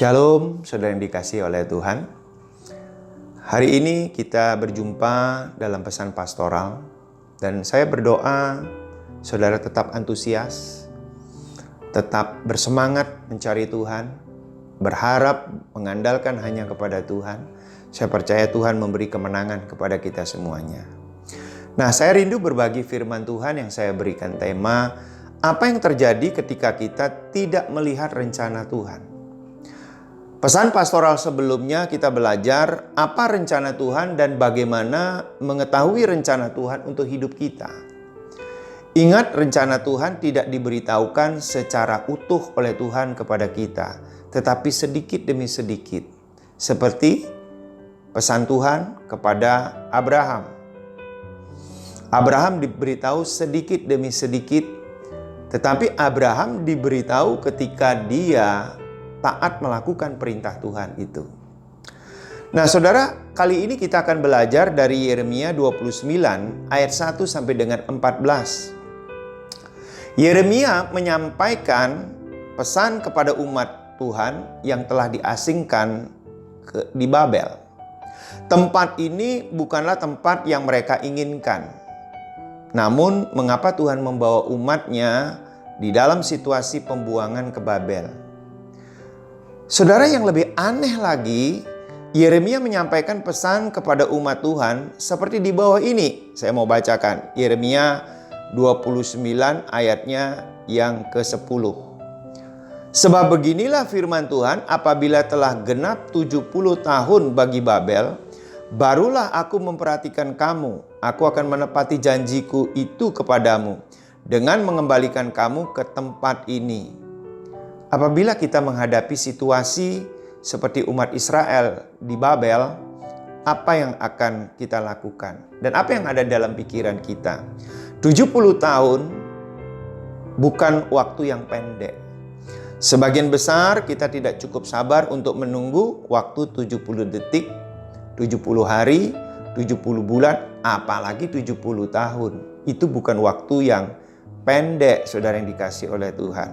Shalom, saudara yang dikasihi oleh Tuhan. Hari ini kita berjumpa dalam pesan pastoral dan saya berdoa saudara tetap antusias, tetap bersemangat mencari Tuhan, berharap mengandalkan hanya kepada Tuhan. Saya percaya Tuhan memberi kemenangan kepada kita semuanya. Nah, saya rindu berbagi firman Tuhan yang saya berikan tema, apa yang terjadi ketika kita tidak melihat rencana Tuhan. Pesan pastoral sebelumnya kita belajar apa rencana Tuhan dan bagaimana mengetahui rencana Tuhan untuk hidup kita. Ingat, rencana Tuhan tidak diberitahukan secara utuh oleh Tuhan kepada kita, tetapi sedikit demi sedikit. Seperti pesan Tuhan kepada Abraham. Abraham diberitahu sedikit demi sedikit, tetapi Abraham diberitahu ketika dia taat melakukan perintah Tuhan itu. Nah, saudara, kali ini kita akan belajar dari Yeremia 29 ayat 1 sampai dengan 14. Yeremia menyampaikan pesan kepada umat Tuhan yang telah diasingkan di Babel. Tempat ini bukanlah tempat yang mereka inginkan. Namun, mengapa Tuhan membawa umatnya di dalam situasi pembuangan ke Babel? Saudara, yang lebih aneh lagi, Yeremia menyampaikan pesan kepada umat Tuhan seperti di bawah ini. Saya mau bacakan Yeremia 29 ayatnya yang ke-10. Sebab beginilah firman Tuhan, apabila telah genap 70 tahun bagi Babel, barulah aku memperhatikan kamu. Aku akan menepati janjiku itu kepadamu dengan mengembalikan kamu ke tempat ini. Apabila kita menghadapi situasi seperti umat Israel di Babel, apa yang akan kita lakukan? Dan apa yang ada dalam pikiran kita? 70 tahun bukan waktu yang pendek. Sebagian besar kita tidak cukup sabar untuk menunggu waktu 70 detik, 70 hari, 70 bulan, apalagi 70 tahun. Itu bukan waktu yang pendek, saudara yang dikasihi oleh Tuhan.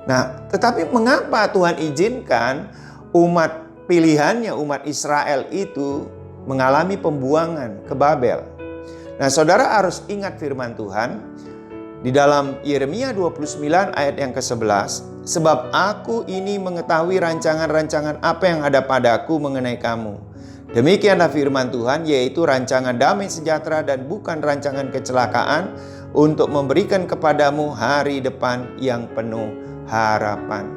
Nah, tetapi mengapa Tuhan izinkan umat pilihannya, umat Israel itu mengalami pembuangan ke Babel? Nah, saudara harus ingat firman Tuhan di dalam Yeremia 29 ayat yang ke-11. Sebab aku ini mengetahui rancangan-rancangan apa yang ada padaku mengenai kamu. Demikianlah firman Tuhan, yaitu rancangan damai sejahtera dan bukan rancangan kecelakaan, untuk memberikan kepadamu hari depan yang penuh harapan.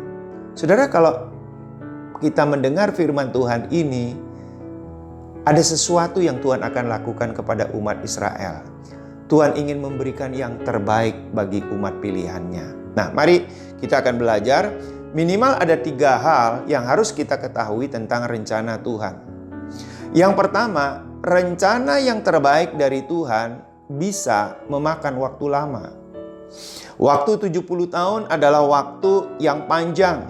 Saudara, kalau kita mendengar firman Tuhan ini, ada sesuatu yang Tuhan akan lakukan kepada umat Israel. Tuhan ingin memberikan yang terbaik bagi umat pilihannya. Nah, mari kita akan belajar. Minimal ada 3 hal yang harus kita ketahui tentang rencana Tuhan. Yang pertama, rencana yang terbaik dari Tuhan bisa memakan waktu lama. Waktu 70 tahun adalah waktu yang panjang.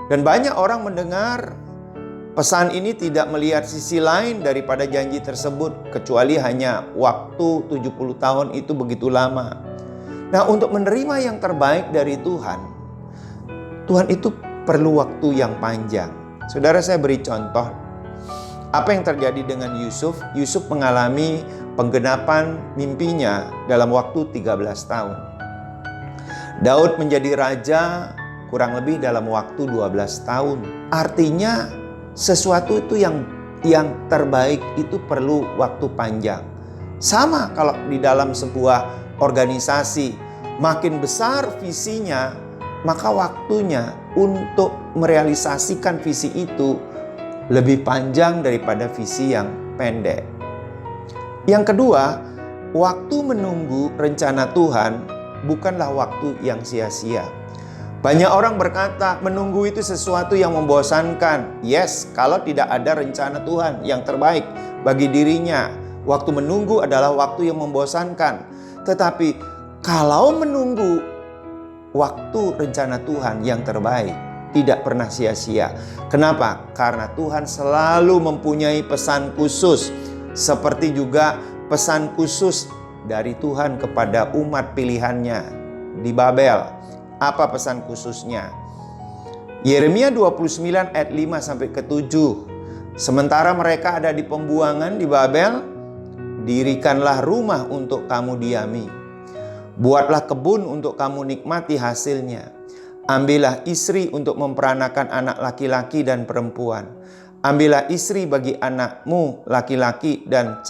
Dan banyak orang mendengar pesan ini tidak melihat sisi lain daripada janji tersebut, kecuali hanya waktu 70 tahun itu begitu lama. Nah, untuk menerima yang terbaik dari Tuhan, Tuhan itu perlu waktu yang panjang. Saudara, saya beri contoh. Apa yang terjadi dengan Yusuf? Yusuf mengalami penggenapan mimpinya dalam waktu 13 tahun. Daud menjadi raja kurang lebih dalam waktu 12 tahun. Artinya sesuatu itu yang terbaik itu perlu waktu panjang. Sama kalau di dalam sebuah organisasi, makin besar visinya, maka waktunya untuk merealisasikan visi itu lebih panjang daripada visi yang pendek. Yang kedua, waktu menunggu rencana Tuhan bukanlah waktu yang sia-sia. Banyak orang berkata menunggu itu sesuatu yang membosankan. Yes, kalau tidak ada rencana Tuhan yang terbaik bagi dirinya, waktu menunggu adalah waktu yang membosankan. Tetapi kalau menunggu waktu rencana Tuhan yang terbaik, tidak pernah sia-sia. Kenapa? Karena Tuhan selalu mempunyai pesan khusus. Seperti juga pesan khusus dari Tuhan kepada umat pilihannya di Babel. Apa pesan khususnya? Yeremia 29 ayat 5 sampai ke 7. Sementara mereka ada di pembuangan di Babel, dirikanlah rumah untuk kamu diami. Buatlah kebun untuk kamu nikmati hasilnya. Ambillah istri untuk memperanakan anak laki-laki dan perempuan. Ambillah istri bagi anakmu laki-laki dan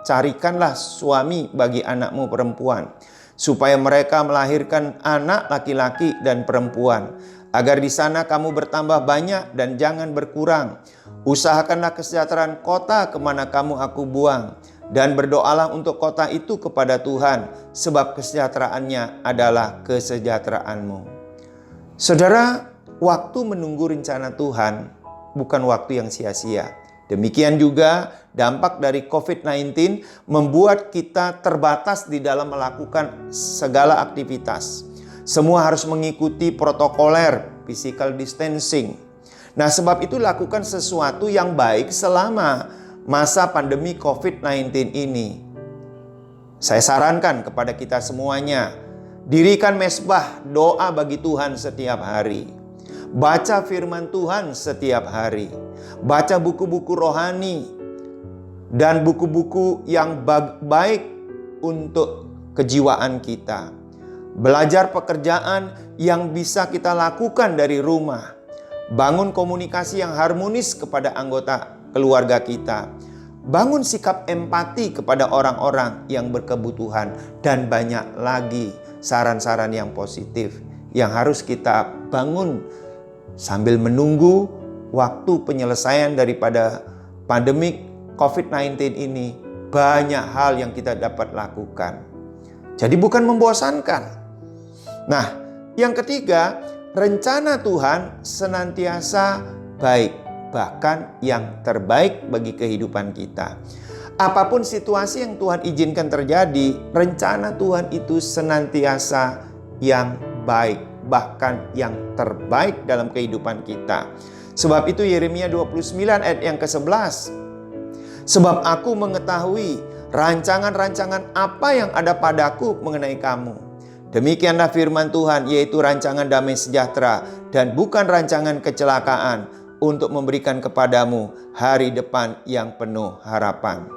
carikanlah suami bagi anakmu perempuan, supaya mereka melahirkan anak laki-laki dan perempuan, agar di sana kamu bertambah banyak dan jangan berkurang. Usahakanlah kesejahteraan kota kemana kamu aku buang, dan berdoalah untuk kota itu kepada Tuhan, sebab kesejahteraannya adalah kesejahteraanmu. Saudara, waktu menunggu rencana Tuhan bukan waktu yang sia-sia. Demikian juga dampak dari COVID-19 membuat kita terbatas di dalam melakukan segala aktivitas. Semua harus mengikuti protokoler, physical distancing. Nah, sebab itu lakukan sesuatu yang baik selama masa pandemi COVID-19 ini. Saya sarankan kepada kita semuanya, dirikan mezbah doa bagi Tuhan setiap hari. Baca firman Tuhan setiap hari. Baca buku-buku rohani dan buku-buku yang baik untuk kejiwaan kita. Belajar pekerjaan yang bisa kita lakukan dari rumah. Bangun komunikasi yang harmonis kepada anggota keluarga kita. Bangun sikap empati kepada orang-orang yang berkebutuhan. Dan banyak lagi saran-saran yang positif yang harus kita bangun sambil menunggu waktu penyelesaian daripada pandemik COVID-19 ini. Banyak hal yang kita dapat lakukan. Jadi bukan membosankan. Nah, yang ketiga, rencana Tuhan senantiasa baik, bahkan yang terbaik bagi kehidupan kita. Apapun situasi yang Tuhan izinkan terjadi, rencana Tuhan itu senantiasa yang baik, bahkan yang terbaik dalam kehidupan kita. Sebab itu Yeremia 29 ayat yang ke-11. Sebab aku mengetahui rancangan-rancangan apa yang ada padaku mengenai kamu. Demikianlah firman Tuhan, yaitu rancangan damai sejahtera dan bukan rancangan kecelakaan, untuk memberikan kepadamu hari depan yang penuh harapan.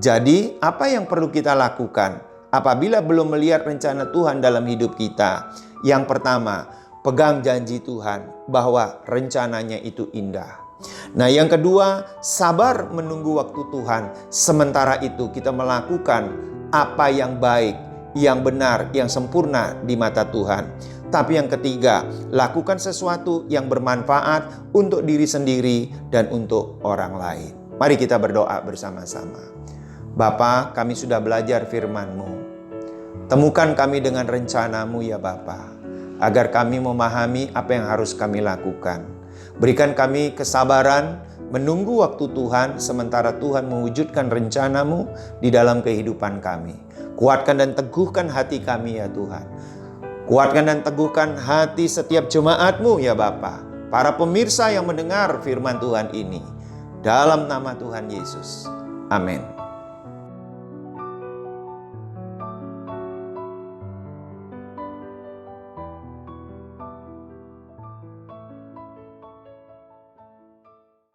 Jadi, apa yang perlu kita lakukan apabila belum melihat rencana Tuhan dalam hidup kita? Yang pertama, pegang janji Tuhan bahwa rencananya itu indah. Nah, yang kedua, sabar menunggu waktu Tuhan. Sementara itu kita melakukan apa yang baik, yang benar, yang sempurna di mata Tuhan. Tapi yang ketiga, lakukan sesuatu yang bermanfaat untuk diri sendiri dan untuk orang lain. Mari kita berdoa bersama-sama. Bapa, kami sudah belajar firman-Mu. Temukan kami dengan rencana-Mu ya Bapa, agar kami memahami apa yang harus kami lakukan. Berikan kami kesabaran menunggu waktu Tuhan sementara Tuhan mewujudkan rencana-Mu di dalam kehidupan kami. Kuatkan dan teguhkan hati kami ya Tuhan. Kuatkan dan teguhkan hati setiap jemaat-Mu ya Bapa, para pemirsa yang mendengar firman Tuhan ini. Dalam nama Tuhan Yesus. Amin.